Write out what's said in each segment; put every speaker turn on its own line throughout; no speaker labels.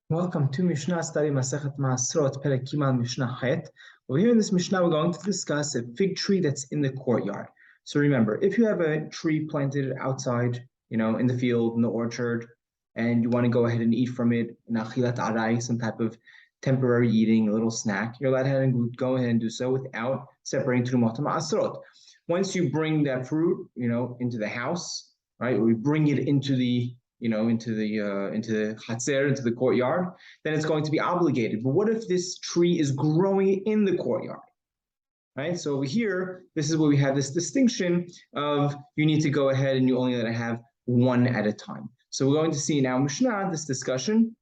Welcome to Mishna study Masechet Maasrot Perek Kimal Mishna Het. Over here in this Mishnah, we're going to discuss a fig tree that's in the courtyard. So remember, if you have a tree planted outside, in the field, in the orchard, and you want to go ahead and eat from it, nachilat arai, some type of temporary eating, a little snack, you're allowed to go ahead and do so without separating Trumot Maasrot. Once you bring that fruit, into the house, right, or we bring it into the into the chatzer, into the courtyard, then it's going to be obligated. But what if this tree is growing in the courtyard? Right? So over here, this is where we have this distinction of you need to go ahead and you only let it have one at a time. So we're going to see now Mishnah, this discussion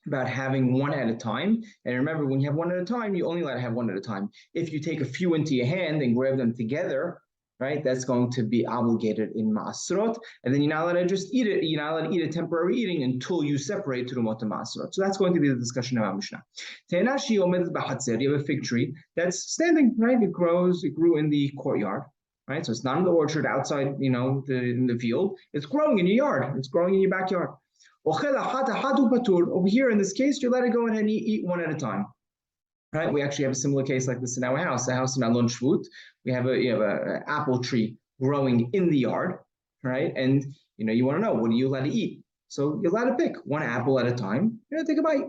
about having one at a time. And remember, when you have one at a time, you only let it have one at a time. If you take a few into your hand and grab them together, right, that's going to be obligated in Maasrot, and then you're not allowed to just eat it. You're not allowed to eat a temporary eating until you separate Trumot and Maasrot. So that's going to be the discussion about Mishnah. You have a fig tree that's standing, right? It grew in the courtyard, right? So it's not in the orchard outside, in the field. It's growing in your yard. It's growing in your backyard. Over here, in this case, you let it go ahead and eat one at a time. Right, we actually have a similar case like this in our house. The house in Alon Shvut, we have a apple tree growing in the yard, right? And you want to know, what are you allowed to eat? So you're allowed to pick one apple at a time. Take a bite,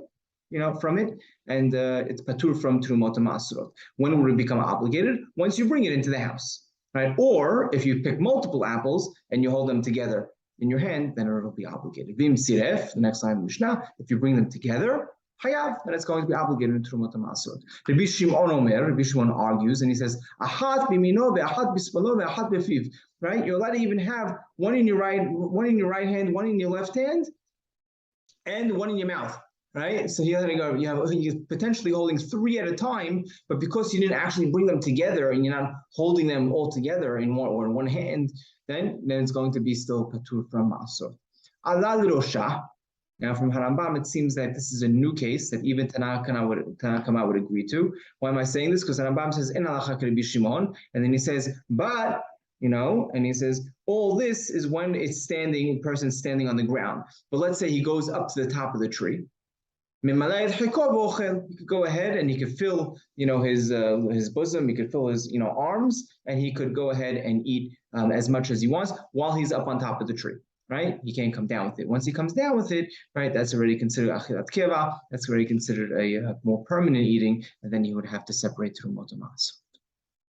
from it, and it's patur from Trumot Maasrot. When will it become obligated? Once you bring it into the house, right? Or if you pick multiple apples and you hold them together in your hand, then it'll be obligated. Vim siref, the next line of Mishnah, if you bring them together, Hayav, and it's going to be obligated in Trumot Maasrot. Rabbi Shimon argues, and he says, Ahat bimino ve'ahat bispalo ve'ahat befiv. Right? You're allowed to even have one in your right hand, one in your left hand, and one in your mouth. Right? So you're potentially holding three at a time, but because you didn't actually bring them together and you're not holding them all together in one hand, then it's going to be still patur from Maasrot. Allah l'rosha. Now, from Harambam, it seems that this is a new case that even Tanakama would agree to. Why am I saying this? Because Harambam says, "En halacha Rabbi Shimon," and then he says, "But," and he says, all this is when it's standing, person standing on the ground. But let's say he goes up to the top of the tree. He could go ahead and he could fill, his bosom. He could fill his, arms, and he could go ahead and eat as much as he wants while he's up on top of the tree. Right? He can't come down with it. Once he comes down with it, right, that's already considered achilat keva. That's already considered a more permanent eating, and then he would have to separate Trumot and Maasrot.